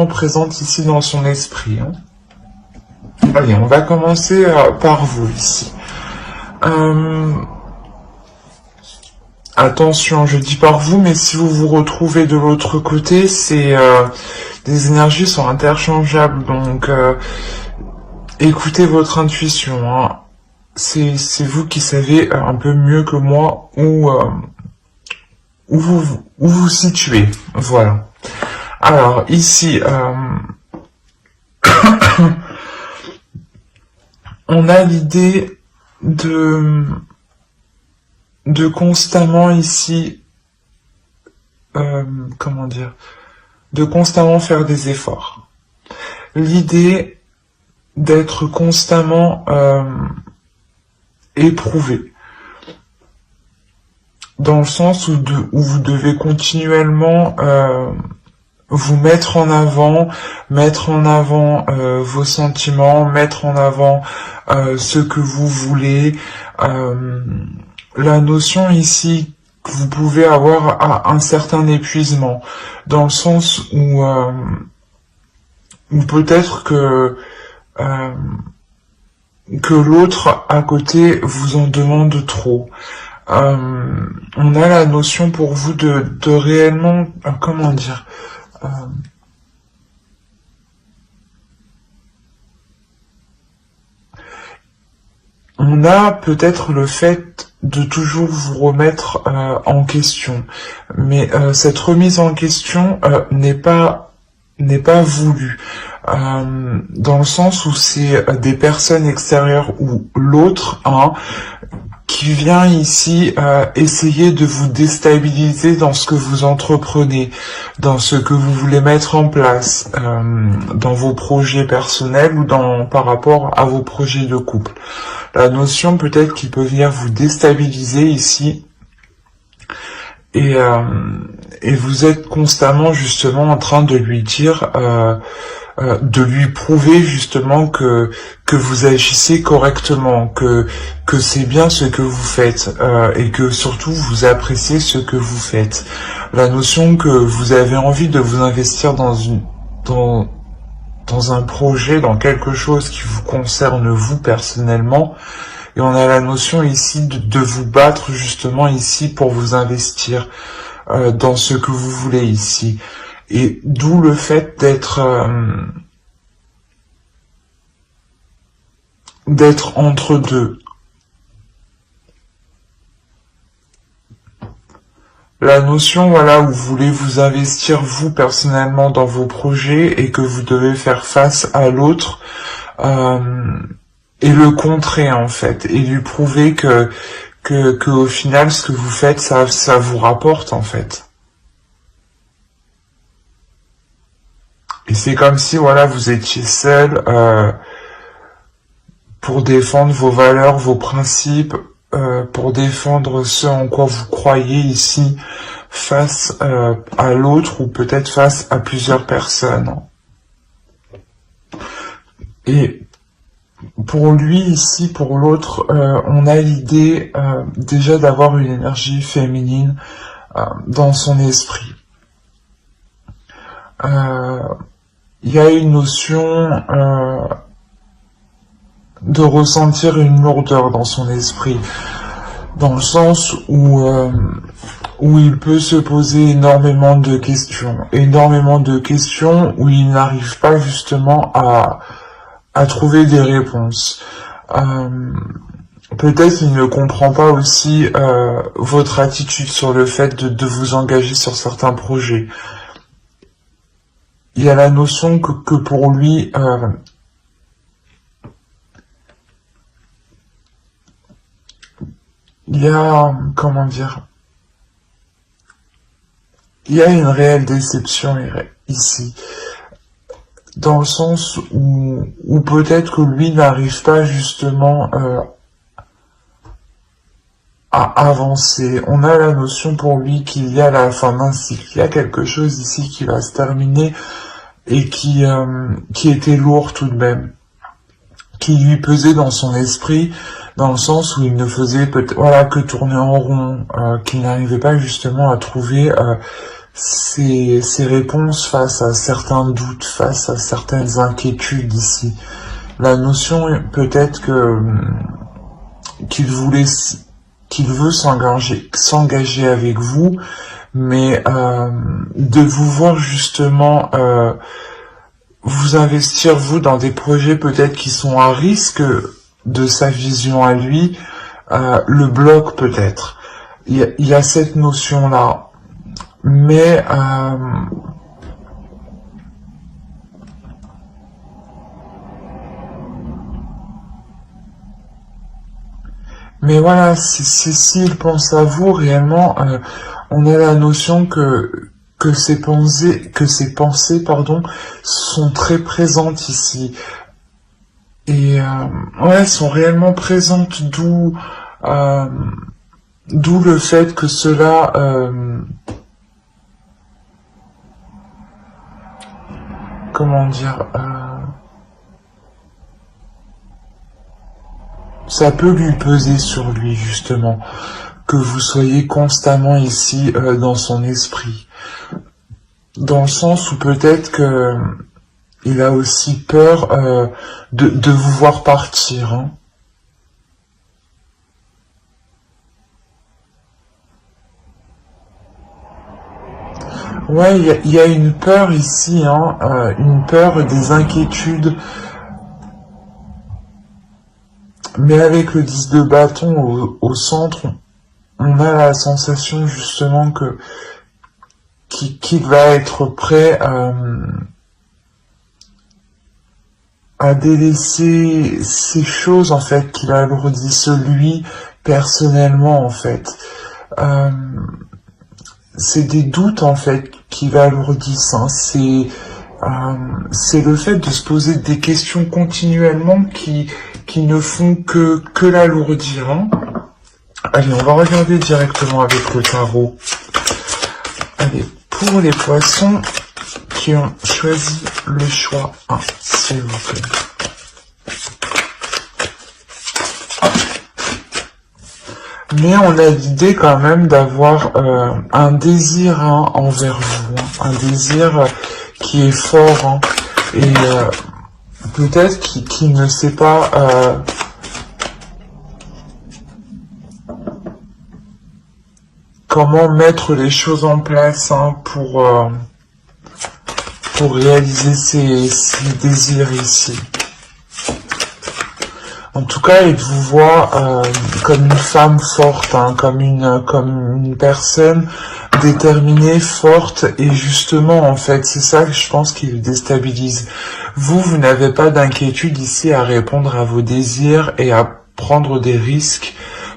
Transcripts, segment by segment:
présente ici dans son esprit. Hein. Allez, on va commencer par vous ici. Attention, je dis par vous, mais si vous vous retrouvez de l'autre côté, c'est les énergies sont interchangeables, donc écoutez votre intuition. Hein. C'est vous qui savez un peu mieux que moi où vous situez. Voilà. Alors ici, on a l'idée de constamment ici, comment dire, de constamment faire des efforts. L'idée d'être constamment éprouvé, dans le sens où vous devez continuellement vous mettre en avant vos sentiments, mettre en avant ce que vous voulez. La notion ici que vous pouvez avoir un certain épuisement, dans le sens où peut-être que l'autre à côté vous en demande trop. On a la notion pour vous de réellement, comment dire, on a peut-être le fait de toujours vous remettre en question, mais cette remise en question n'est pas voulue, dans le sens où c'est des personnes extérieures ou l'autre, hein, qui vient ici essayer de vous déstabiliser dans ce que vous entreprenez, dans ce que vous voulez mettre en place, dans vos projets personnels ou par rapport à vos projets de couple. La notion peut-être qu'il peut venir vous déstabiliser ici, et vous êtes constamment justement en train de lui dire, de lui prouver justement que vous agissez correctement, que c'est bien ce que vous faites, et que surtout vous appréciez ce que vous faites. La notion que vous avez envie de vous investir dans un projet, dans quelque chose qui vous concerne vous personnellement, et on a la notion ici de vous battre justement ici pour vous investir dans ce que vous voulez ici. Et d'où le fait d'être entre deux. La notion, voilà, où vous voulez vous investir vous personnellement dans vos projets et que vous devez faire face à l'autre et le contrer en fait, et lui prouver que au final ce que vous faites ça vous rapporte en fait. Et c'est comme si voilà vous étiez seul pour défendre vos valeurs, vos principes, pour défendre ce en quoi vous croyez ici face à l'autre ou peut-être face à plusieurs personnes. Et pour lui ici, pour l'autre, on a l'idée déjà d'avoir une énergie féminine dans son esprit. Il y a une notion de ressentir une lourdeur dans son esprit, dans le sens où il peut se poser énormément de questions où il n'arrive pas justement à trouver des réponses. Peut-être il ne comprend pas aussi votre attitude sur le fait de vous engager sur certains projets. Il y a la notion que pour lui, il y a, comment dire, il y a une réelle déception ici, dans le sens où peut-être que lui n'arrive pas justement à avancer. On a la notion pour lui qu'il y a la fin d'un cycle, il y a quelque chose ici qui va se terminer et qui était lourd tout de même, qui lui pesait dans son esprit, dans le sens où il ne faisait que tourner en rond, qu'il n'arrivait pas justement à trouver ses réponses face à certains doutes, face à certaines inquiétudes ici. La notion peut-être que qu'il veut s'engager avec vous, mais de vous voir justement vous investir vous dans des projets peut-être qui sont à risque de sa vision à lui, le bloque peut-être. Il y a cette notion là, mais voilà, s'il pense à vous réellement, on a la notion que ses pensées, pardon, sont très présentes ici. Et ouais, sont réellement présentes, d'où le fait que cela comment dire, ça peut lui peser sur lui justement, que vous soyez constamment ici dans son esprit, dans le sens où peut-être que il a aussi peur de vous voir partir. Hein. Ouais, il y a une peur ici, hein, une peur des inquiétudes. Mais avec le 10 de bâton au centre, on a la sensation justement que qu'il va être prêt à délaisser ces choses en fait qu'il alourdissent lui personnellement en fait. C'est des doutes en fait qui l'alourdissent. Hein. C'est le fait de se poser des questions continuellement qui ne font que l'alourdir. Hein. Allez, on va regarder directement avec le tarot. Allez, pour les poissons qui ont choisi le choix 1, s'il vous plaît. Mais on a l'idée quand même d'avoir un désir hein, envers vous, hein, un désir qui est fort, hein, et peut-être qu'il ne sait pas comment mettre les choses en place hein, pour réaliser ses désirs ici. En tout cas, il vous voit comme une femme forte, hein, comme une personne déterminée, forte, et justement, en fait, c'est ça que je pense qui le déstabilise. Vous n'avez pas d'inquiétude ici à répondre à vos désirs et à prendre des risques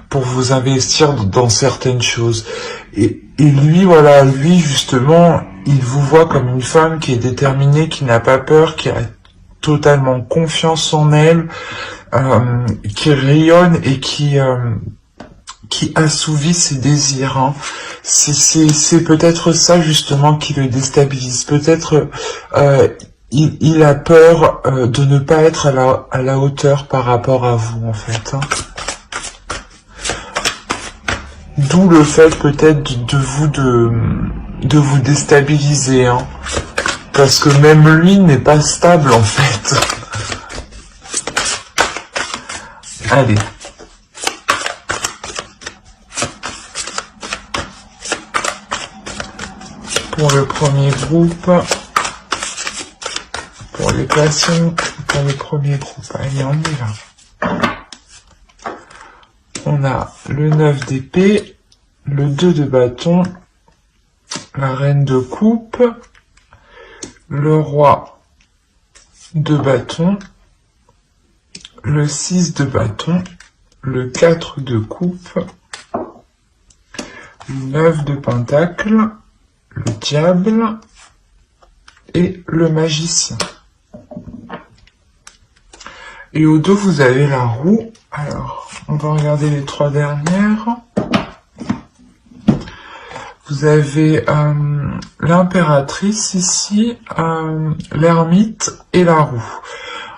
pour vous investir dans certaines choses. Et lui, voilà, lui, justement, il vous voit comme une femme qui est déterminée, qui n'a pas peur, qui a totalement confiance en elle, qui rayonne et qui assouvit ses désirs. Hein. C'est peut-être ça justement qui le déstabilise. Peut-être il a peur de ne pas être à la hauteur par rapport à vous en fait. Hein. D'où le fait peut-être de vous déstabiliser. Hein. Parce que même lui n'est pas stable en fait. Allez. Pour le premier groupe, pour les patients, pour le premier groupe, allez, on y va. On a le 9 d'épée, le 2 de bâton, la reine de coupe, le roi de bâton, le 6 de bâton, le 4 de coupe, le 9 de pentacle, le diable et le magicien. Et au dos, vous avez la roue. Alors, on va regarder les trois dernières. Vous avez l'impératrice ici, l'ermite et la roue.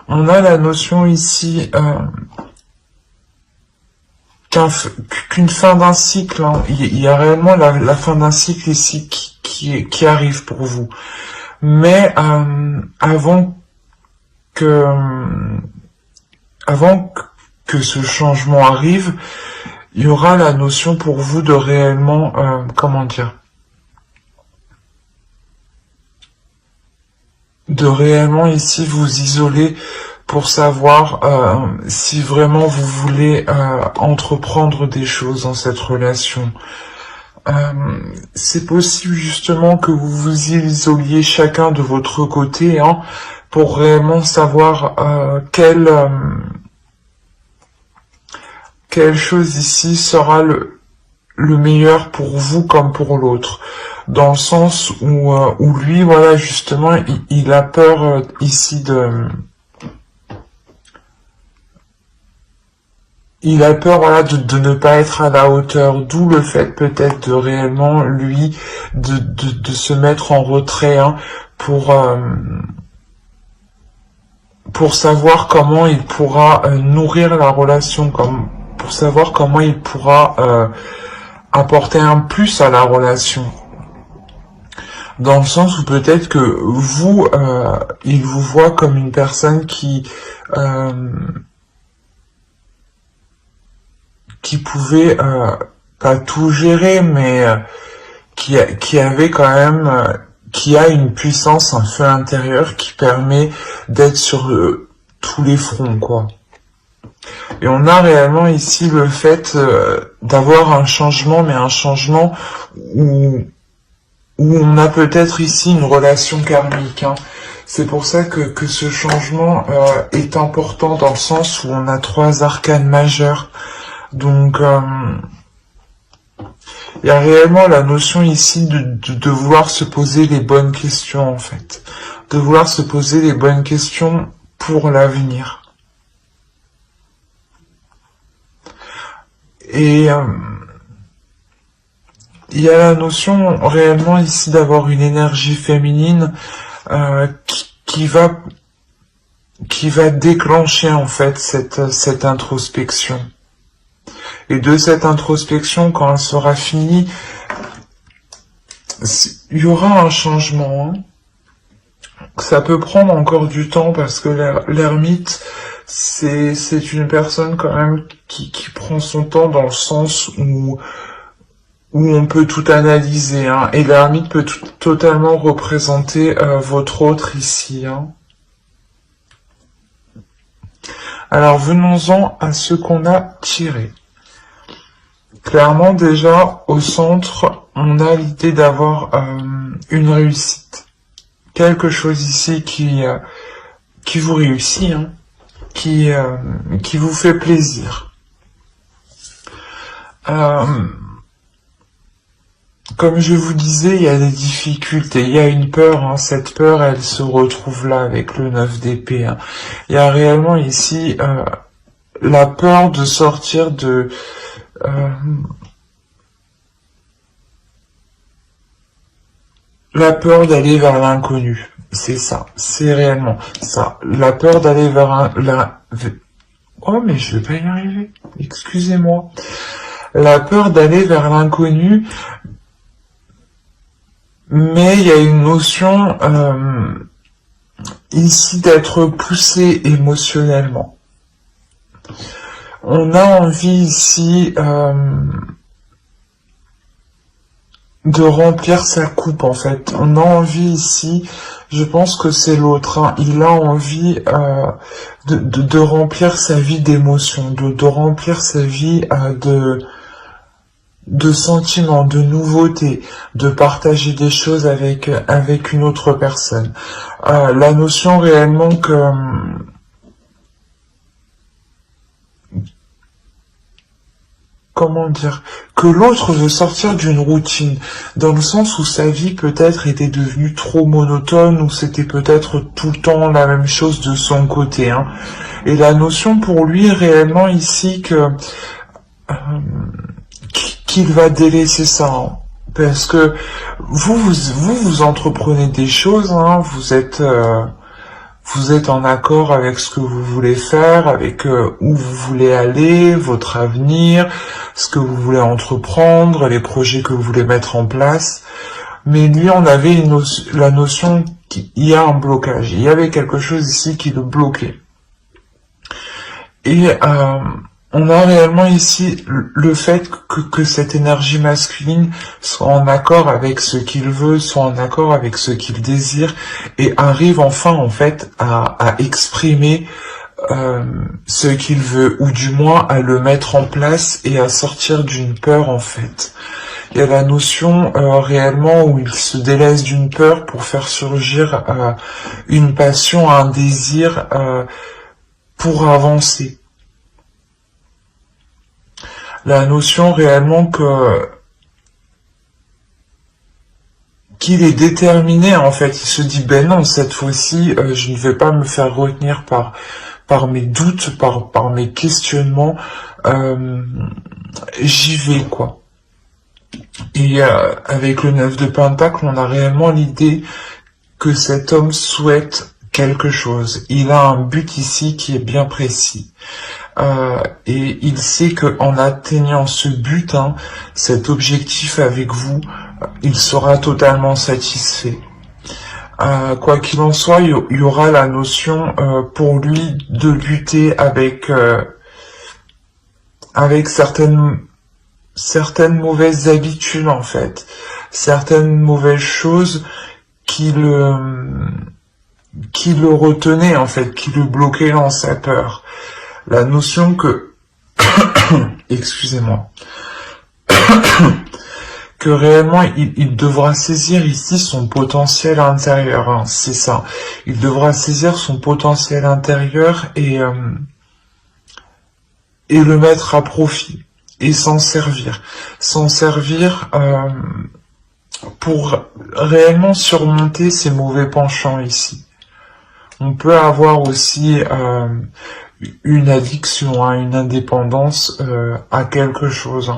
On a la notion ici qu'une fin d'un cycle. Hein. Il y a réellement la fin d'un cycle ici qui arrive pour vous. Mais que avant que ce changement arrive, il y aura la notion pour vous de réellement, comment dire, de réellement ici vous isoler pour savoir si vraiment vous voulez entreprendre des choses dans cette relation. C'est possible justement que vous vous isoliez chacun de votre côté, hein, pour réellement savoir quelle chose ici sera le meilleur pour vous comme pour l'autre, dans le sens où lui, voilà, justement, il a peur ici il a peur, voilà, de ne pas être à la hauteur, d'où le fait peut-être de réellement, lui, de se mettre en retrait, hein, pour savoir comment il pourra nourrir la relation, pour savoir comment il pourra apporter un plus à la relation. Dans le sens où peut-être que vous, il vous voit comme une personne qui pouvait pas tout gérer, mais qui avait quand même, qui a une puissance, un feu intérieur qui permet d'être sur tous les fronts, quoi. Et on a réellement ici le fait d'avoir un changement, mais un changement où on a peut-être ici une relation karmique, hein. C'est pour ça que ce changement est important dans le sens où on a 3 arcanes majeures. Donc, il y a réellement la notion ici de vouloir se poser les bonnes questions, en fait. De vouloir se poser les bonnes questions pour l'avenir. Et il y a la notion réellement ici d'avoir une énergie féminine qui va déclencher en fait cette introspection. Et de cette introspection, quand elle sera finie, il y aura un changement. Hein. Ça peut prendre encore du temps parce que l'ermite, c'est une personne quand même qui prend son temps dans le sens où on peut tout analyser. Hein. Et l'ermite peut totalement représenter votre autre ici. Hein. Alors venons-en à ce qu'on a tiré. Clairement, déjà, au centre, on a l'idée d'avoir une réussite. Quelque chose ici qui vous réussit, hein, qui vous fait plaisir. Comme je vous disais, il y a des difficultés, il y a une peur, hein, cette peur, elle se retrouve là avec le 9 d'épée. Hein. Il y a réellement ici la peur de sortir de... la peur d'aller vers l'inconnu, c'est ça, c'est réellement ça. La peur d'aller vers Oh mais je vais pas y arriver, excusez-moi. La peur d'aller vers l'inconnu, mais il y a une notion ici d'être poussé émotionnellement. On a envie ici de remplir sa coupe en fait. On a envie ici, je pense que c'est l'autre, hein, il a envie de remplir sa vie d'émotions, de remplir sa vie de sentiments, de nouveautés, de partager des choses avec une autre personne. La notion réellement que comment dire, que l'autre veut sortir d'une routine, dans le sens où sa vie peut-être était devenue trop monotone, ou c'était peut-être tout le temps la même chose de son côté. Hein. Et la notion pour lui réellement ici qu'il va délaisser ça. Hein. Parce que vous entreprenez des choses, hein, vous êtes en accord avec ce que vous voulez faire, avec où vous voulez aller, votre avenir, ce que vous voulez entreprendre, les projets que vous voulez mettre en place. Mais lui, on avait la notion qu'il y a un blocage. Il y avait quelque chose ici qui le bloquait. Et on a réellement ici le fait que cette énergie masculine soit en accord avec ce qu'il veut, soit en accord avec ce qu'il désire, et arrive enfin en fait à exprimer ce qu'il veut, ou du moins à le mettre en place et à sortir d'une peur en fait. Il y a la notion réellement où il se délaisse d'une peur pour faire surgir une passion, un désir pour avancer. La notion réellement qu'il est déterminé en fait. Il se dit ben non, cette fois-ci je ne vais pas me faire retenir par mes doutes, par mes questionnements. J'y vais quoi. Et avec le 9 de Pentacle, on a réellement l'idée que cet homme souhaite quelque chose. Il a un but ici qui est bien précis. Et il sait qu'en atteignant ce but, cet objectif avec vous, il sera totalement satisfait. Quoi qu'il en soit, il y aura la notion pour lui de lutter avec certaines mauvaises habitudes en fait, certaines mauvaises choses qui le retenaient en fait, qui le bloquaient dans sa peur. La notion que, excusez-moi, que réellement il devra saisir ici son potentiel intérieur, c'est ça. Il devra saisir son potentiel intérieur et le mettre à profit et s'en servir pour réellement surmonter ces mauvais penchants ici. On peut avoir aussi une addiction, une indépendance à quelque chose.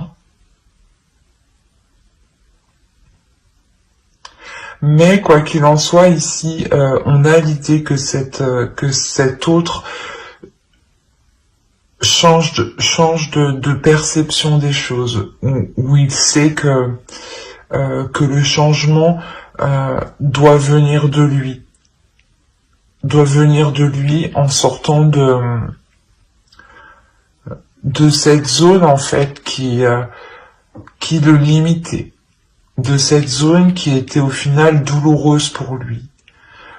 Mais quoi qu'il en soit, ici, on a l'idée que cet autre change de perception des choses, où il sait que le changement doit venir de lui. Doit venir de lui en sortant de cette zone en fait qui le limitait, de cette zone qui était au final douloureuse pour lui,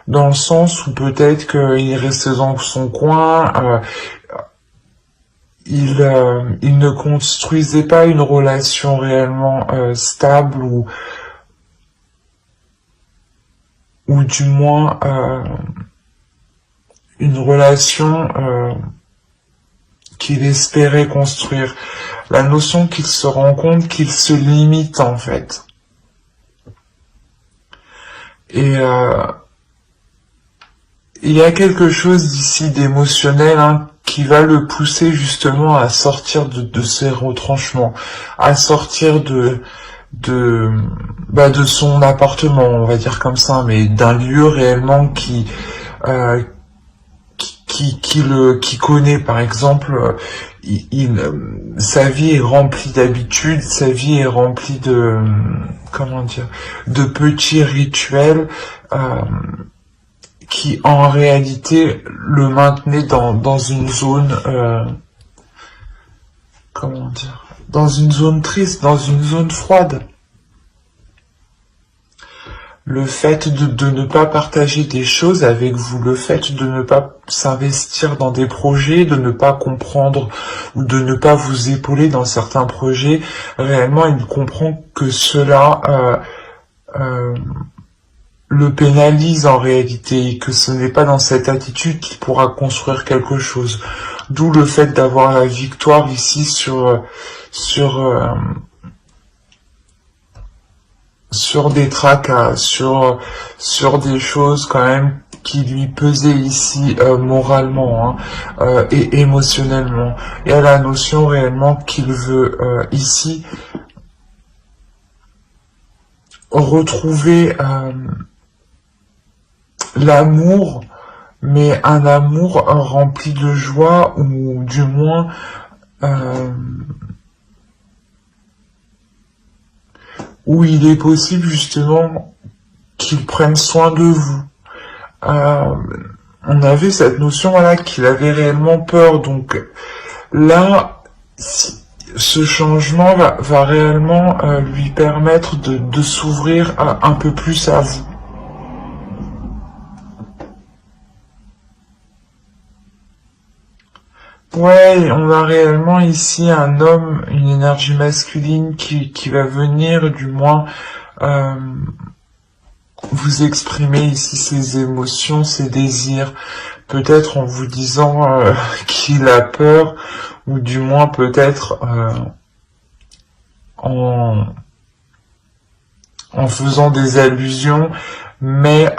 dans le sens où peut-être qu'il restait dans son coin, il ne construisait pas une relation réellement stable ou du moins une relation qu'il espérait construire. La notion qu'il se rend compte qu'il se limite en fait. Et il y a quelque chose d'ici d'émotionnel qui va le pousser justement à sortir de ses retranchements, à sortir de son appartement, on va dire comme ça, mais d'un lieu réellement qui connaît, par exemple, sa vie est remplie d'habitudes, sa vie est remplie de, de petits rituels qui en réalité le maintenaient dans une zone, dans une zone triste, dans une zone froide. Le fait de ne pas partager des choses avec vous, le fait de ne pas s'investir dans des projets, de ne pas comprendre ou de ne pas vous épauler dans certains projets, réellement il comprend que cela le pénalise en réalité et que ce n'est pas dans cette attitude qu'il pourra construire quelque chose. D'où le fait d'avoir la victoire ici sur des tracas, sur des choses quand même qui lui pesaient ici moralement et émotionnellement. Il y a la notion réellement qu'il veut ici retrouver l'amour, mais un amour rempli de joie, ou du moins où il est possible justement qu'il prenne soin de vous. On avait cette notion voilà qu'il avait réellement peur, donc là ce changement va réellement lui permettre de s'ouvrir un peu plus à vous. Ouais, on a réellement ici un homme, une énergie masculine qui va venir, du moins, vous exprimer ici ses émotions, ses désirs, peut-être en vous disant qu'il a peur, ou du moins peut-être en faisant des allusions, mais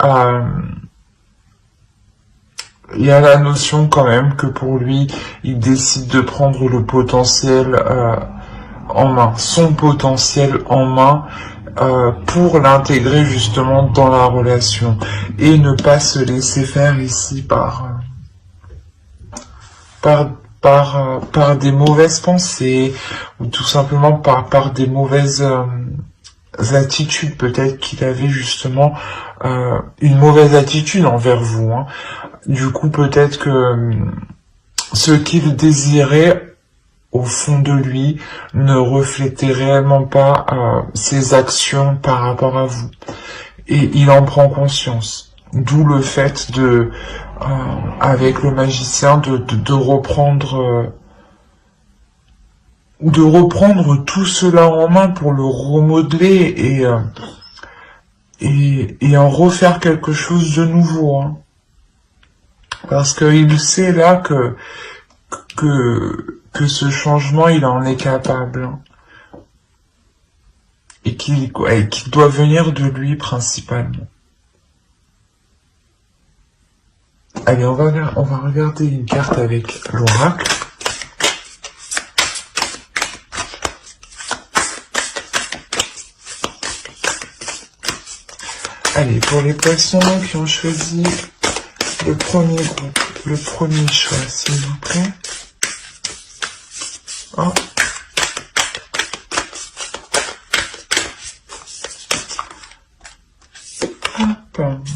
il y a la notion quand même que pour lui, il décide de prendre le potentiel en main, son potentiel en main, pour l'intégrer justement dans la relation et ne pas se laisser faire ici par des mauvaises pensées ou tout simplement par des mauvaises attitudes. Peut-être qu'il avait justement une mauvaise attitude envers vous, hein. Du coup, peut-être que ce qu'il désirait au fond de lui ne reflétait réellement pas ses actions par rapport à vous. Et il en prend conscience. D'où le fait de, avec le magicien, de reprendre tout cela en main pour le remodeler et en refaire quelque chose de nouveau, hein. Parce qu'il sait là que ce changement, il en est capable, hein. Et qu'il doit venir de lui principalement. Allez, on va regarder une carte avec l'oracle. Allez, pour les poissons qui ont choisi le premier groupe, le premier choix, s'il vous plaît. Oh. Hop.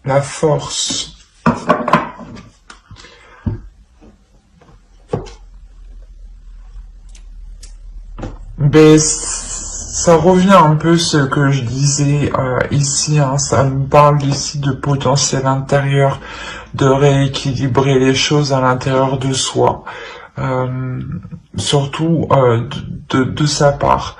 La force. Ben, ça revient un peu ce que je disais ici, hein, ça me parle ici de potentiel intérieur, de rééquilibrer les choses à l'intérieur de soi, surtout de sa part.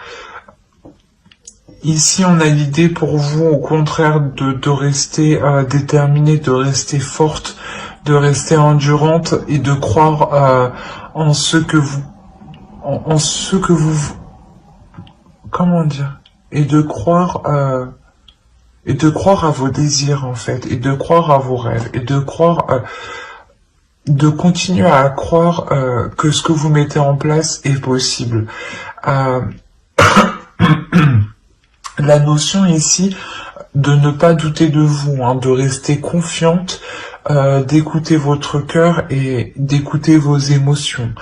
Ici, on a l'idée pour vous, au contraire, de rester déterminée, de rester forte, de rester endurante et de croire en ce que vous, comment dire, et de croire à vos désirs en fait, et de croire à vos rêves, et de croire, de continuer à croire que ce que vous mettez en place est possible. La notion ici de ne pas douter de vous, hein, de rester confiante, d'écouter votre cœur et d'écouter vos émotions.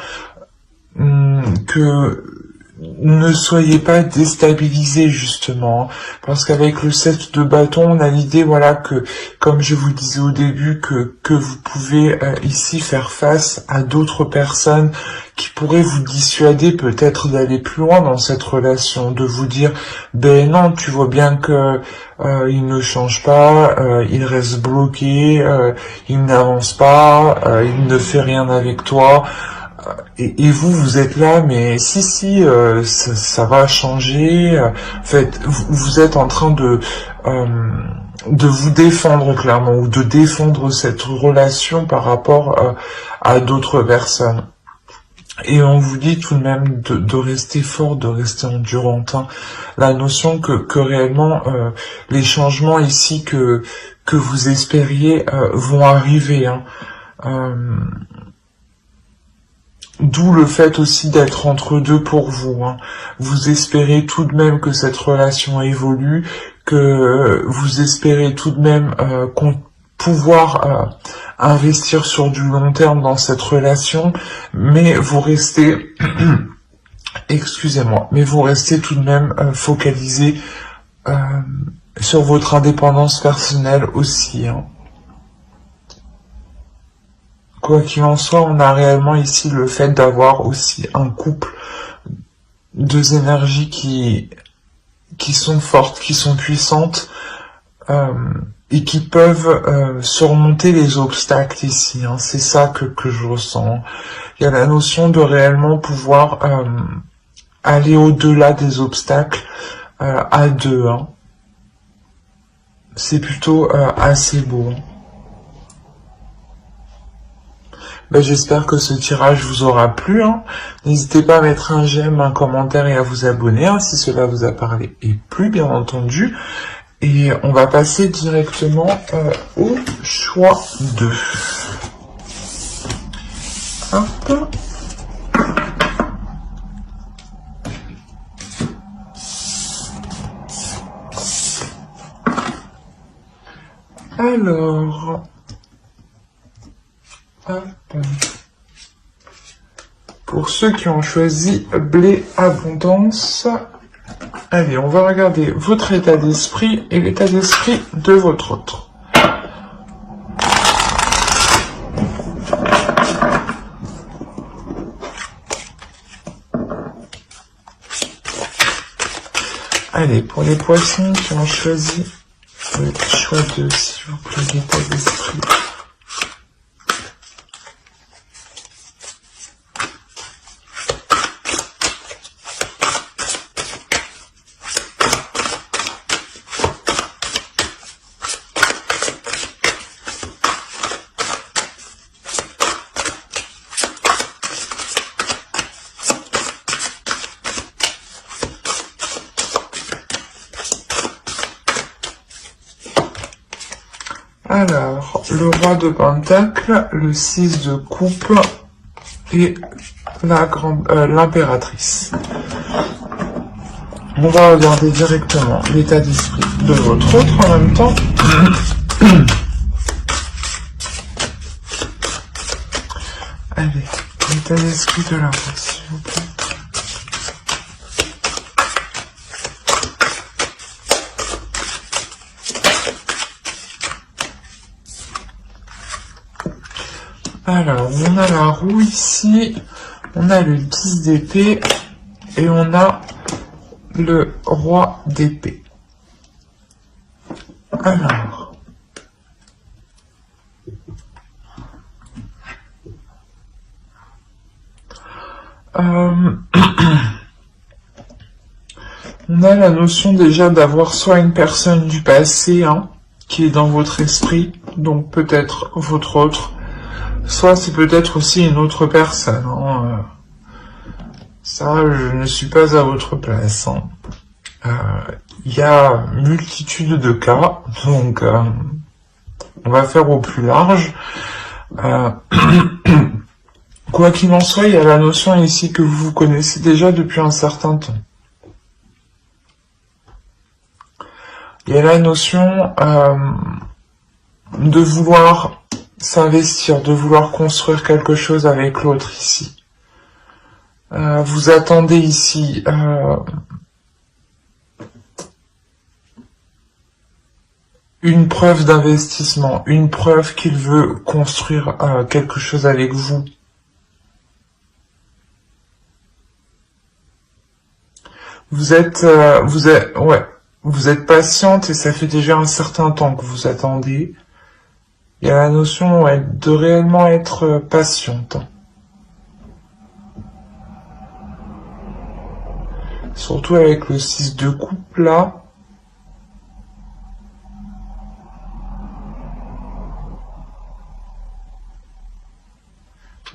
Que ne soyez pas déstabilisés justement, parce qu'avec le 7 de bâton, on a l'idée, voilà, que, comme je vous disais au début, que vous pouvez ici faire face à d'autres personnes qui pourraient vous dissuader peut-être d'aller plus loin dans cette relation, de vous dire, ben non, tu vois bien que il ne change pas, il reste bloqué, il n'avance pas, il ne fait rien avec toi. Et vous êtes là, mais si, ça va changer. En fait, vous êtes en train de vous défendre clairement, ou de défendre cette relation par rapport à d'autres personnes. Et on vous dit tout de même de rester fort, de rester endurante, hein. La notion que réellement les changements ici que vous espériez vont arriver, hein. D'où le fait aussi d'être entre deux pour vous, hein. Vous espérez tout de même que cette relation évolue, que vous espérez tout de même pouvoir investir sur du long terme dans cette relation, mais vous restez Excusez-moi, mais vous restez tout de même focalisé sur votre indépendance personnelle aussi, hein. Quoi qu'il en soit, on a réellement ici le fait d'avoir aussi un couple, deux énergies qui sont fortes, qui sont puissantes, et qui peuvent surmonter les obstacles ici, hein. C'est ça que je ressens. Il y a la notion de réellement pouvoir aller au-delà des obstacles à deux, hein. C'est plutôt assez beau, hein. Ben, j'espère que ce tirage vous aura plu, hein. N'hésitez pas à mettre un j'aime, un commentaire et à vous abonner, hein, si cela vous a parlé et plu, bien entendu. Et on va passer directement au choix 2. Hop. Alors, hop. Pour ceux qui ont choisi blé abondance, allez, on va regarder votre état d'esprit et l'état d'esprit de votre autre. Allez, pour les poissons qui ont choisi le choix 2, s'il vous plaît, l'état d'esprit. Alors, le roi de Pentacle, le 6 de coupe et l'impératrice. On va regarder directement l'état d'esprit de votre autre en même temps. Allez, l'état d'esprit de la rose, s'il vous plaît. Alors, on a la roue ici, on a le 10 d'épée et on a le roi d'épée. Alors, on a la notion déjà d'avoir soit une personne du passé, hein, qui est dans votre esprit, donc peut-être votre autre, soit c'est peut-être aussi une autre personne, hein. Ça, je ne suis pas à votre place, hein. Y a multitude de cas, donc on va faire au plus large. Quoi qu'il en soit, il y a la notion ici que vous connaissez déjà depuis un certain temps. Il y a la notion de vouloir s'investir, de vouloir construire quelque chose avec l'autre ici. Vous attendez ici une preuve d'investissement, une preuve qu'il veut construire quelque chose avec vous. Vous êtes patiente et ça fait déjà un certain temps que vous attendez. Il y a la notion de réellement être patiente. Surtout avec le 6 de coupe là.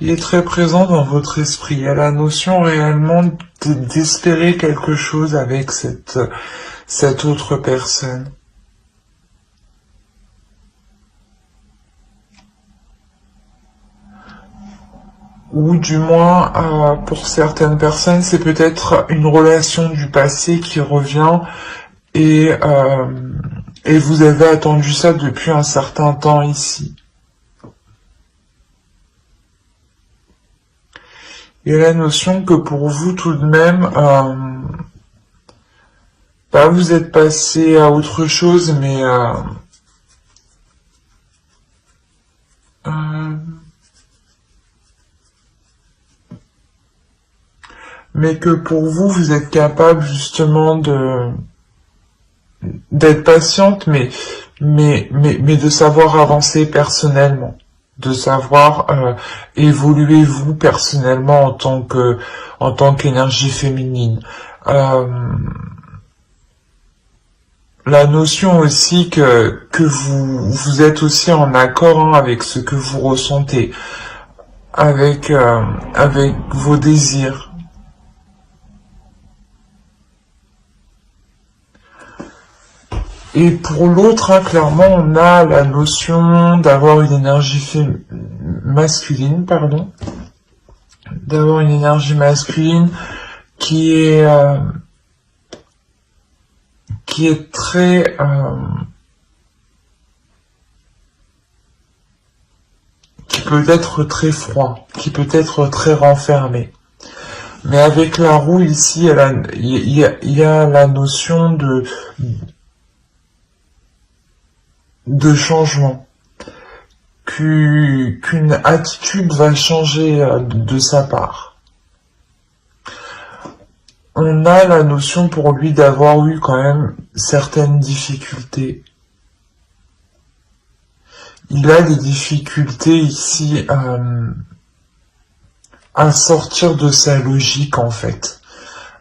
Il est très présent dans votre esprit. Il y a la notion réellement d'espérer quelque chose avec cette autre personne. Ou du moins, pour certaines personnes, c'est peut-être une relation du passé qui revient et vous avez attendu ça depuis un certain temps ici. Il y a la notion que pour vous tout de même, bah, vous êtes passé à autre chose, mais que pour vous, vous êtes capable justement d'être patiente, mais de savoir avancer personnellement, de savoir évoluer vous personnellement en tant qu'énergie féminine. Euh, la notion aussi que vous êtes aussi en accord hein, avec ce que vous ressentez, avec vos désirs. Et pour l'autre, hein, clairement, on a la notion d'avoir une énergie masculine, pardon, d'avoir une énergie masculine qui est très qui peut être très froid, qui peut être très renfermé. Mais avec la roue ici, il y a la notion de changement, qu'une attitude va changer de sa part. On a la notion pour lui d'avoir eu quand même certaines difficultés. Il a des difficultés ici à sortir de sa logique en fait,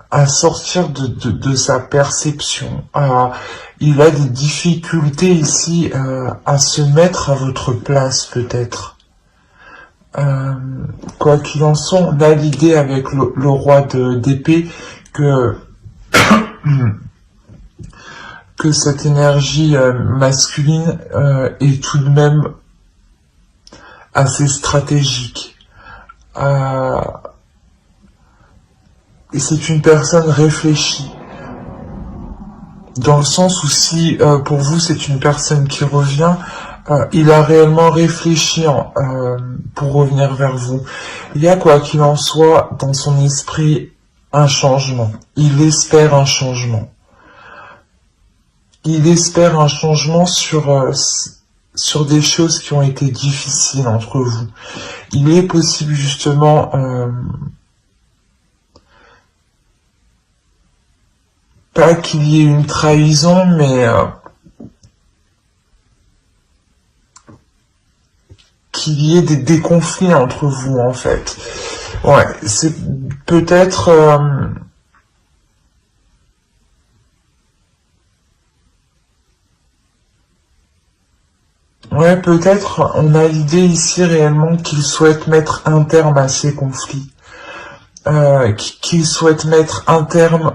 à sortir de sa perception. Il a des difficultés ici à se mettre à votre place peut-être. Quoi qu'il en soit, on a l'idée avec le roi d'épée que cette énergie masculine est tout de même assez stratégique. Et c'est une personne réfléchie. Dans le sens où si pour vous c'est une personne qui revient, il a réellement réfléchi pour revenir vers vous. Il y a quoi qu'il en soit dans son esprit un changement. Il espère un changement. Il espère un changement sur des choses qui ont été difficiles entre vous. Il est possible justement pas qu'il y ait une trahison, mais qu'il y ait des conflits entre vous en fait. Ouais, c'est peut-être ouais, peut-être on a l'idée ici réellement qu'il souhaite mettre un terme à ces conflits, qu'il souhaite mettre un terme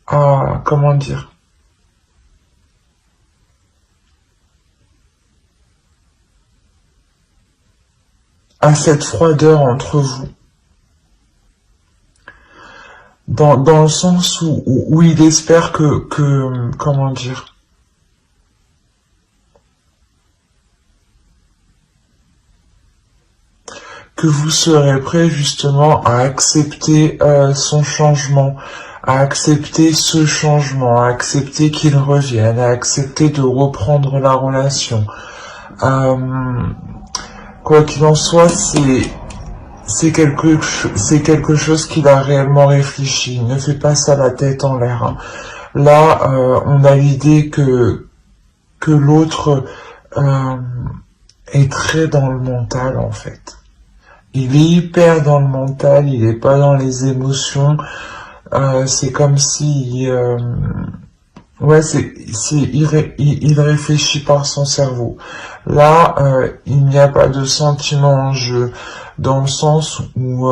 à comment dire, à cette froideur entre vous. Dans le sens où il espère comment dire, que vous serez prêt justement à accepter son changement, à accepter ce changement, à accepter qu'il revienne, à accepter de reprendre la relation. Quoi qu'il en soit, c'est quelque chose qu'il a réellement réfléchi. Il ne fait pas ça la tête en l'air. Hein. Là, on a l'idée que l'autre est très dans le mental en fait. Il est hyper dans le mental, il n'est pas dans les émotions. C'est comme si ouais, il réfléchit par son cerveau. Là, il n'y a pas de sentiment en jeu, dans le sens où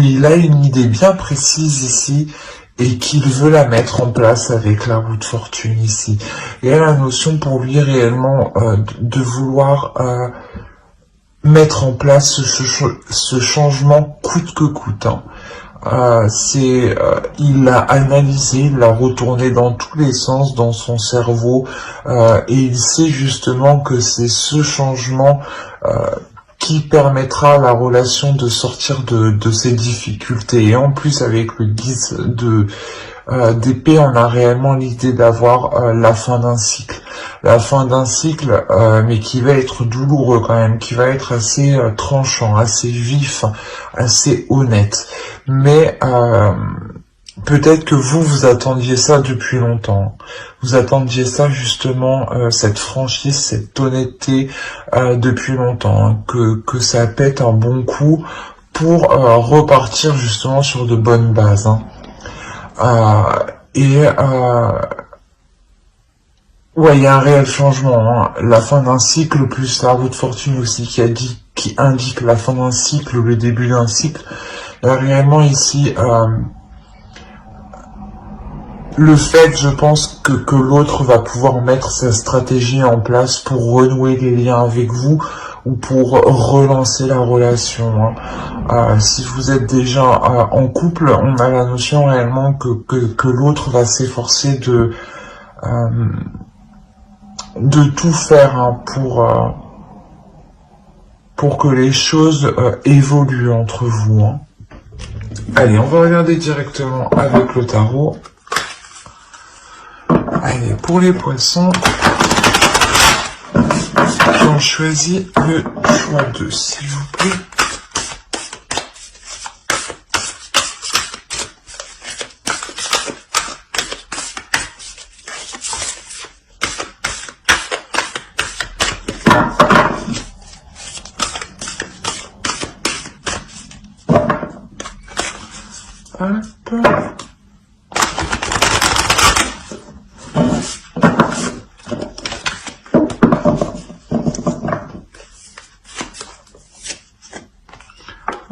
il a une idée bien précise ici et qu'il veut la mettre en place avec la roue de fortune ici. Il y a la notion pour lui réellement de vouloir mettre en place ce changement coûte que coûte. Hein. il l'a analysé, il l'a retourné dans tous les sens dans son cerveau, et il sait justement que c'est ce changement qui permettra à la relation de sortir de ses difficultés. Et en plus, avec le 10 d'épée, on a réellement l'idée d'avoir la fin d'un cycle. La fin d'un cycle, mais qui va être douloureux quand même, qui va être assez tranchant, assez vif, assez honnête. Mais peut-être que vous attendiez ça depuis longtemps. Vous attendiez ça justement, cette franchise, cette honnêteté depuis longtemps, hein, que ça pète un bon coup pour repartir justement sur de bonnes bases. Hein. Ouais, il y a un réel changement. Hein. La fin d'un cycle, plus la roue de fortune aussi qui indique la fin d'un cycle, le début d'un cycle. Il y a réellement ici le fait, je pense, que l'autre va pouvoir mettre sa stratégie en place pour renouer les liens avec vous ou pour relancer la relation. Hein. Si vous êtes déjà en couple, on a la notion réellement que l'autre va s'efforcer de tout faire, hein, pour que les choses évoluent entre vous. Hein. Allez, on va regarder directement avec le tarot. Allez, pour les poissons, j'en choisis le choix 2, s'il vous plaît. Hop.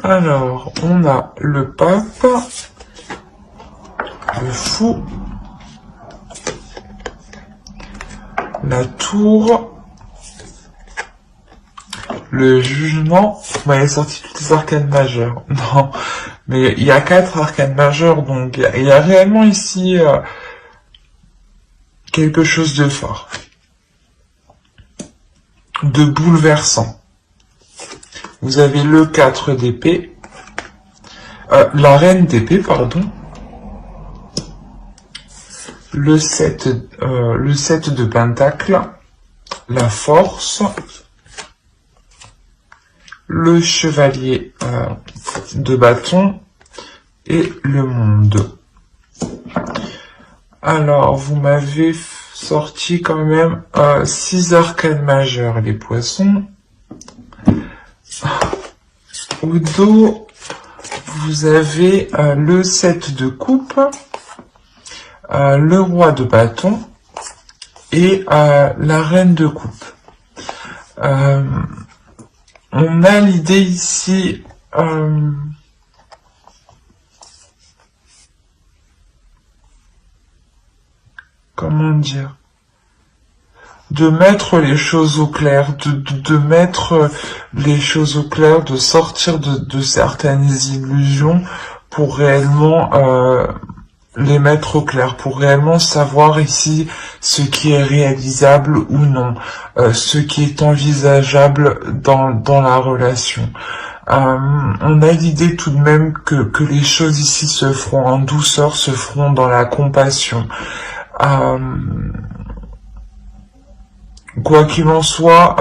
Alors, on a le pape, le fou, la tour, le jugement. Vous m'avez sorti toutes les arcanes majeures. Non, mais il y a 4 arcanes majeures, donc il y a réellement ici quelque chose de fort, de bouleversant. Vous avez le 4 d'épée, la reine d'épée, pardon, le 7 de pentacle, la force, le chevalier de bâton et le monde. Alors, vous m'avez sorti quand même 6 arcanes majeures, les poissons. Au dos, vous avez le 7 de coupe, le roi de bâton et la reine de coupe. On a l'idée ici comment dire, de mettre les choses au clair, de mettre les choses au clair, de sortir de certaines illusions pour réellement les mettre au clair, pour réellement savoir ici ce qui est réalisable ou non, ce qui est envisageable dans la relation. On a l'idée tout de même que les choses ici se feront en douceur, se feront dans la compassion. Quoi qu'il en soit,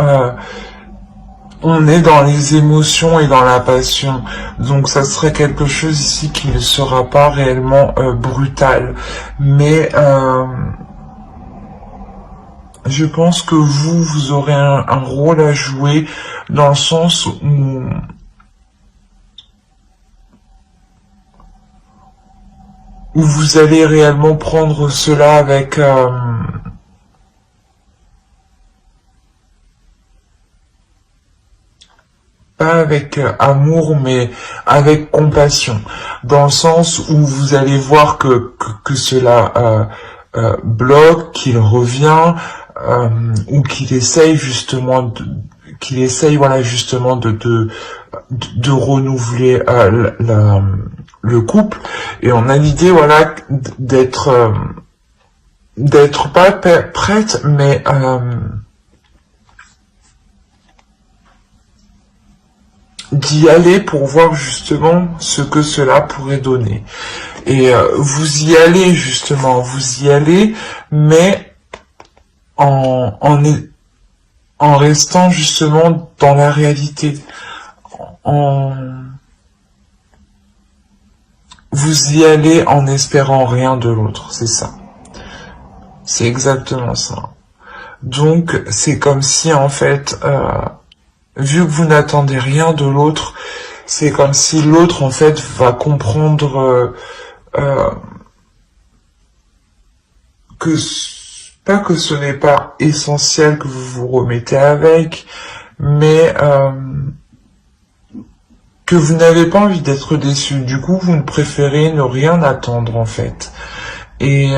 on est dans les émotions et dans la passion, donc ça serait quelque chose ici qui ne sera pas réellement brutal, mais je pense que vous aurez un rôle à jouer dans le sens où vous allez réellement prendre cela avec pas avec amour, mais avec compassion, dans le sens où vous allez voir que cela bloque, qu'il revient, ou qu'il essaye justement voilà justement de renouveler le couple, et on a l'idée, voilà, d'être pas prête, mais d'y aller pour voir justement ce que cela pourrait donner. Et vous y allez justement, vous y allez, mais en restant justement dans la réalité. Vous y allez en espérant rien de l'autre, c'est ça. C'est exactement ça. Donc c'est comme si en fait, vu que vous n'attendez rien de l'autre, c'est comme si l'autre en fait va comprendre que pas que ce n'est pas essentiel que vous vous remettez avec, mais que vous n'avez pas envie d'être déçu. Du coup, vous ne préférez ne rien attendre en fait. Et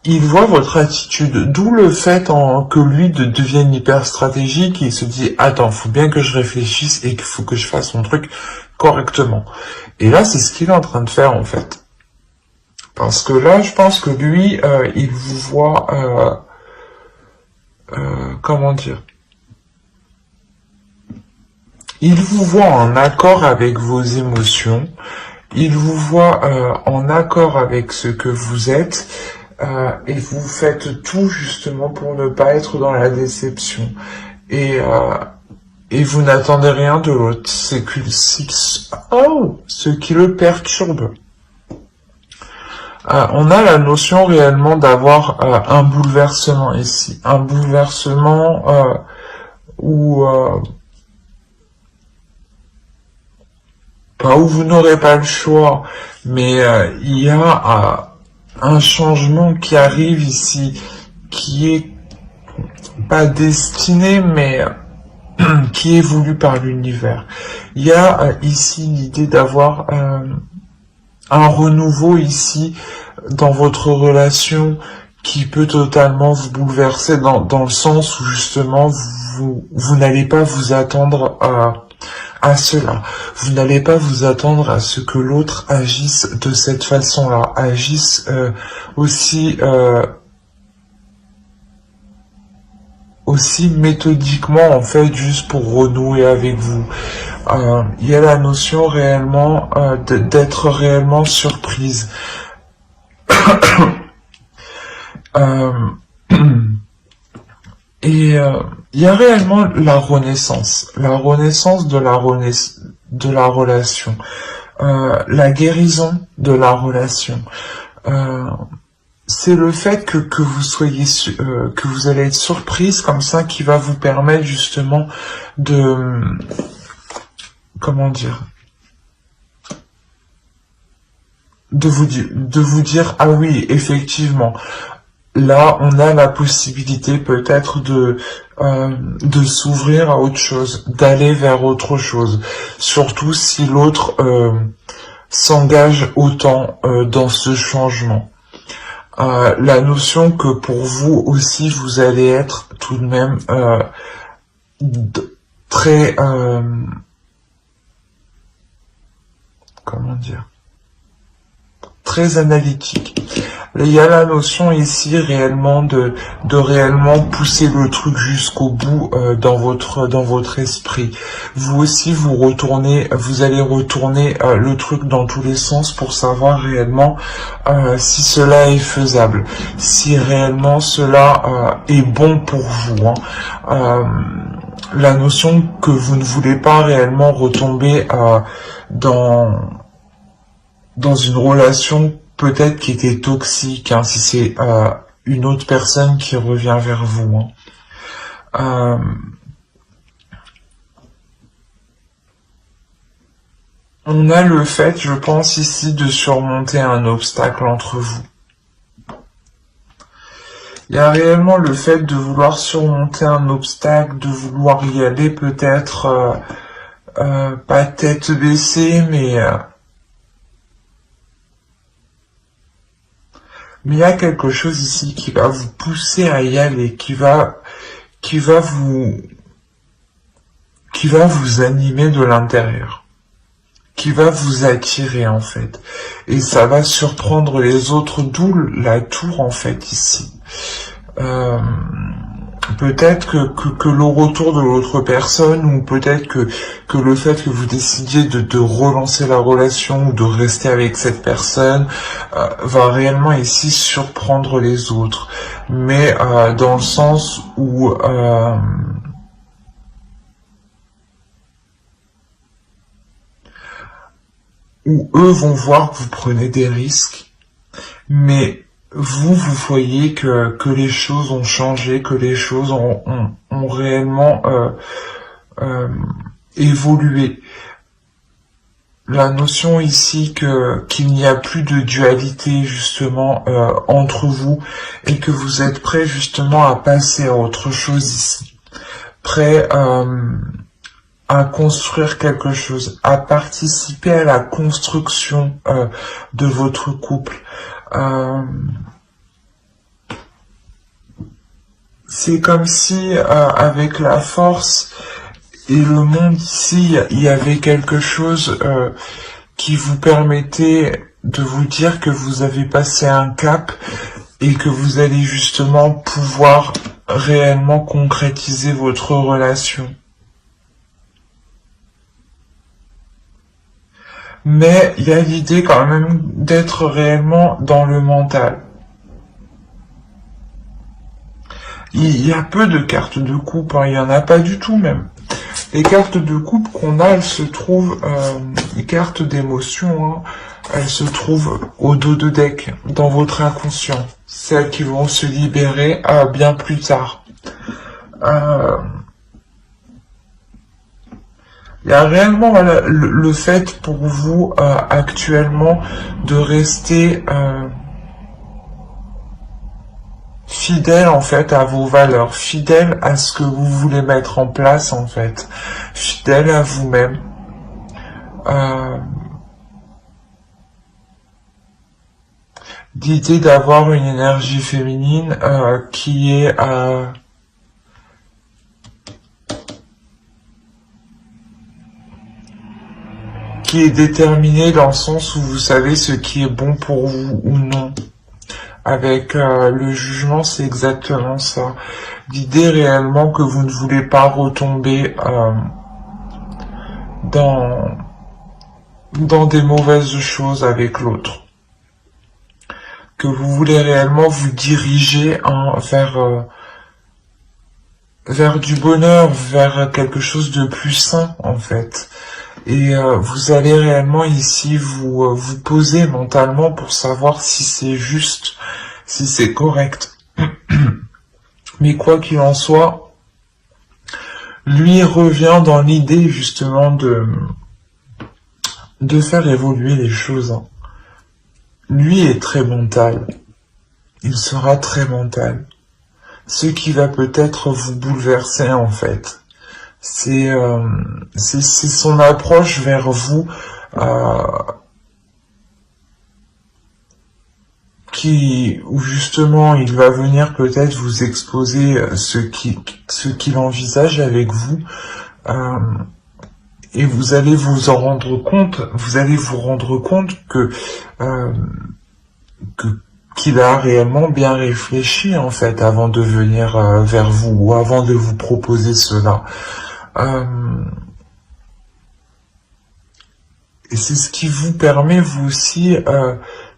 il voit votre attitude, d'où le fait que lui devienne hyper stratégique. Il se dit, attends, faut bien que je réfléchisse et qu'il faut que je fasse mon truc correctement. Et là, c'est ce qu'il est en train de faire en fait. Parce que là, je pense que lui, il vous voit, comment dire, il vous voit en accord avec vos émotions, il vous voit en accord avec ce que vous êtes, et vous faites tout justement pour ne pas être dans la déception. Et vous n'attendez rien de l'autre. C'est ce qui le perturbe. On a la notion réellement d'avoir un bouleversement ici. Un bouleversement où... pas où vous n'aurez pas le choix, mais il y a un changement qui arrive ici, qui est pas destiné, mais qui est voulu par l'univers. Il y a ici l'idée d'avoir un renouveau ici dans votre relation qui peut totalement vous bouleverser dans le sens où justement vous n'allez pas vous attendre à cela. Vous n'allez pas vous attendre à ce que l'autre agisse de cette façon-là, agisse aussi méthodiquement en fait, juste pour renouer avec vous. Il y a la notion réellement d'être réellement surprise. Et il y a réellement la renaissance de la relation, la guérison de la relation. C'est le fait que vous soyez que vous allez être surprise comme ça qui va vous permettre justement de comment dire, de vous dire ah oui, effectivement, là on a la possibilité peut-être de s'ouvrir à autre chose, d'aller vers autre chose, surtout si l'autre s'engage autant dans ce changement. La notion que pour vous aussi vous allez être tout de même très comment dire, très analytique. Il y a la notion ici réellement de réellement pousser le truc jusqu'au bout dans votre esprit. Vous aussi vous allez retourner le truc dans tous les sens pour savoir réellement si cela est faisable, si réellement cela est bon pour vous. La notion que vous ne voulez pas réellement retomber dans une relation peut-être qui était toxique, hein, si c'est une autre personne qui revient vers vous. On a le fait, je pense ici, de surmonter un obstacle entre vous. Il y a réellement le fait de vouloir surmonter un obstacle, de vouloir y aller peut-être pas tête baissée, mais il y a quelque chose ici qui va vous pousser à y aller, qui va vous animer de l'intérieur, qui va vous attirer en fait. Et ça va surprendre les autres, d'où la tour en fait ici. Peut-être que le retour de l'autre personne, ou peut-être que le fait que vous décidiez de relancer la relation ou de rester avec cette personne va réellement ici surprendre les autres. Mais dans le sens où eux vont voir que vous prenez des risques, mais vous voyez que les choses ont changé, que les choses ont réellement évolué. La notion ici qu'il n'y a plus de dualité justement entre vous, et que vous êtes prêt justement à passer à autre chose ici. Prêt à construire quelque chose, à participer à la construction de votre couple. C'est comme si avec la force et le monde ici, il y avait quelque chose qui vous permettait de vous dire que vous avez passé un cap et que vous allez justement pouvoir réellement concrétiser votre relation. Mais il y a l'idée quand même d'être réellement dans le mental. Il y a peu de cartes de coupe, hein, il n'y en a pas du tout même. Les cartes de coupe qu'on a, elles se trouvent, les cartes d'émotion, hein, elles se trouvent au dos de deck, dans votre inconscient. Celles qui vont se libérer bien plus tard. Il y a réellement voilà, le fait pour vous actuellement de rester fidèle en fait à vos valeurs, fidèle à ce que vous voulez mettre en place en fait, fidèle à vous-même. L'idée d'avoir une énergie féminine qui est déterminée dans le sens où vous savez ce qui est bon pour vous ou non. Avec le jugement, c'est exactement ça. L'idée réellement que vous ne voulez pas retomber dans des mauvaises choses avec l'autre. Que vous voulez réellement vous diriger vers du bonheur, vers quelque chose de plus sain en fait. Et vous allez réellement ici vous poser mentalement pour savoir si c'est juste, si c'est correct. Mais quoi qu'il en soit, lui revient dans l'idée justement de faire évoluer les choses. Lui est très mental. Il sera très mental. Ce qui va peut-être vous bouleverser en fait. C'est son approche vers vous où justement il va venir peut-être vous exposer ce qu'il envisage avec vous et vous allez vous en rendre compte, vous allez vous rendre compte qu'il a réellement bien réfléchi en fait avant de venir vers vous ou avant de vous proposer cela. Et c'est ce qui vous permet vous aussi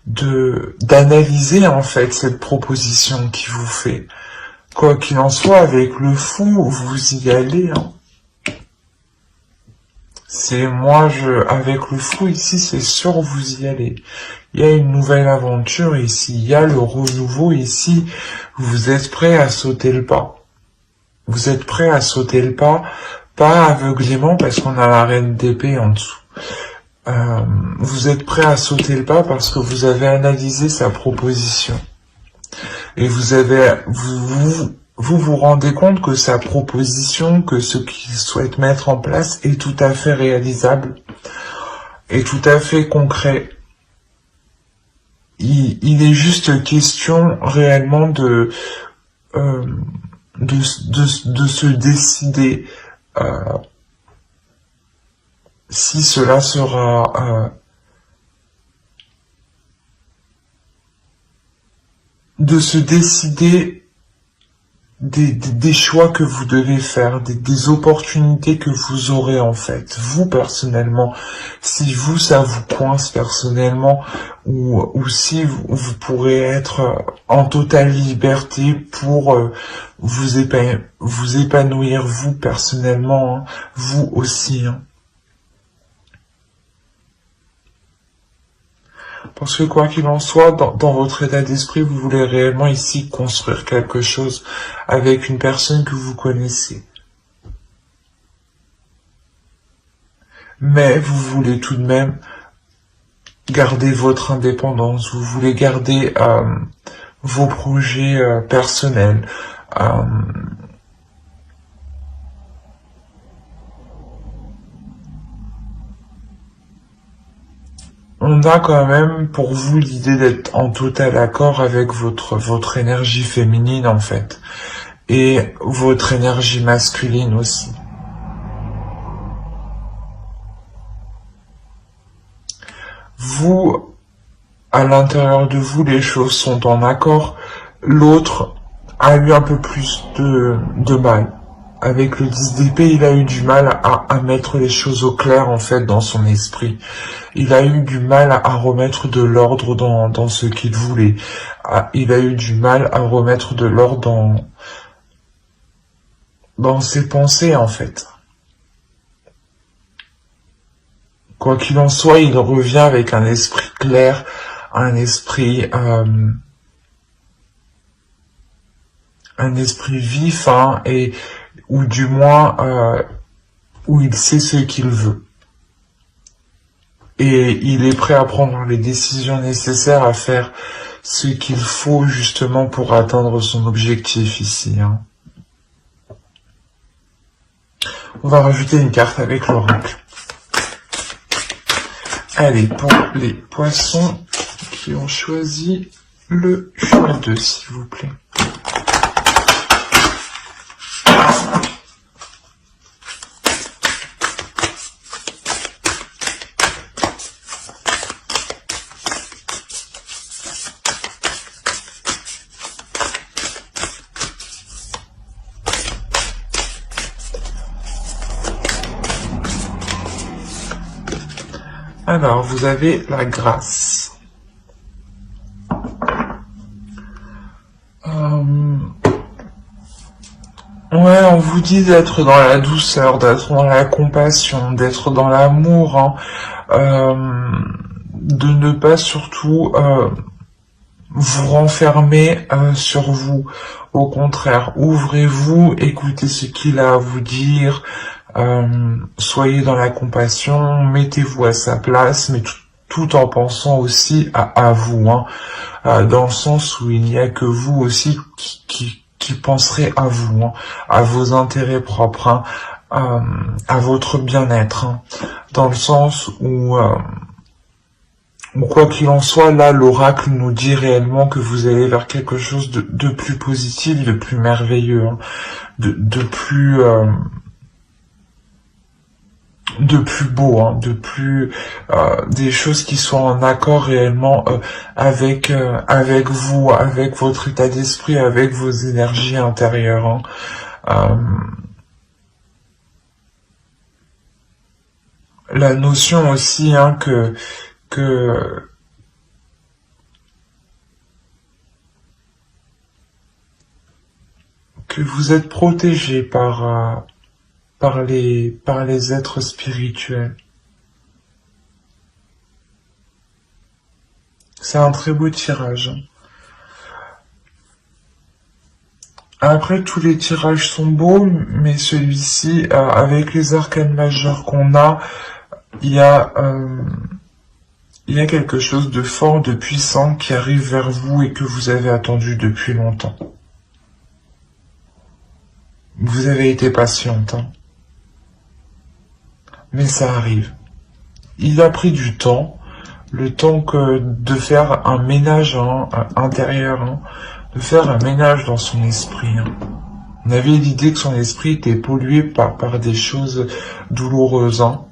d'analyser en fait cette proposition qu'il vous fait. Quoi qu'il en soit, avec le fou, vous y allez. Hein. Avec le fou ici, c'est sûr vous y allez. Il y a une nouvelle aventure ici, il y a le renouveau ici. Vous êtes prêt à sauter le pas. Vous êtes prêt à sauter le pas. Pas aveuglément parce qu'on a la reine d'épée en dessous. Vous êtes prêt à sauter le pas parce que vous avez analysé sa proposition. Et vous rendez compte que sa proposition, que ce qu'il souhaite mettre en place est tout à fait réalisable. Est tout à fait concret. Il est juste question réellement de se décider si cela sera de se décider des choix que vous devez faire, des opportunités que vous aurez en fait, vous personnellement, si vous ça vous coince personnellement, ou si vous pourrez être en totale liberté pour vous épanouir vous personnellement, hein, vous aussi. Hein. Parce que quoi qu'il en soit, dans votre état d'esprit, vous voulez réellement ici construire quelque chose avec une personne que vous connaissez. Mais vous voulez tout de même garder votre indépendance, vous voulez garder vos projets personnels. On a quand même pour vous l'idée d'être en total accord avec votre énergie féminine en fait, et votre énergie masculine aussi. Vous, à l'intérieur de vous, les choses sont en accord. L'autre a eu un peu plus de mal. Avec le 10 d'épée, il a eu du mal à mettre les choses au clair, en fait, dans son esprit. Il a eu du mal à remettre de l'ordre dans ce qu'il voulait. Il a eu du mal à remettre de l'ordre dans ses pensées, en fait. Quoi qu'il en soit, il revient avec un esprit clair, un esprit vif, hein, et ou du moins où il sait ce qu'il veut. Et il est prêt à prendre les décisions nécessaires, à faire ce qu'il faut justement pour atteindre son objectif ici. Hein. On va rajouter une carte avec l'oracle. Allez, pour les poissons qui ont choisi le choix 2, s'il vous plaît. Alors, vous avez la grâce. Ouais, on vous dit d'être dans la douceur, d'être dans la compassion, d'être dans l'amour, hein, de ne pas surtout vous renfermer sur vous. Au contraire, ouvrez-vous, écoutez ce qu'il a à vous dire, soyez dans la compassion, mettez-vous à sa place, mais tout en pensant aussi à vous, hein, dans le sens où il n'y a que vous aussi qui penserez à vous, hein, à vos intérêts propres, hein, à votre bien-être, hein, dans le sens où quoi qu'il en soit, là, l'oracle nous dit réellement que vous allez vers quelque chose de plus positif, de plus merveilleux, hein, de plus beau, hein, de plus des choses qui sont en accord réellement avec vous, avec votre état d'esprit, avec vos énergies intérieures. Hein. La notion aussi, hein, que vous êtes protégé par les êtres spirituels. C'est un très beau tirage. Après, tous les tirages sont beaux, mais celui-ci, avec les arcanes majeures qu'on a, il y a quelque chose de fort, de puissant qui arrive vers vous et que vous avez attendu depuis longtemps. Vous avez été patiente, hein. Mais ça arrive. Il a pris du temps, le temps de faire un ménage, hein, intérieur, hein, de faire un ménage dans son esprit. Hein. On avait l'idée que son esprit était pollué par des choses douloureuses. Hein.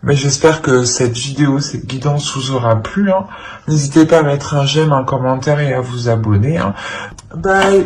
Mais j'espère que cette vidéo, cette guidance vous aura plu, hein. N'hésitez pas à mettre un j'aime, un commentaire et à vous abonner, hein. Bye!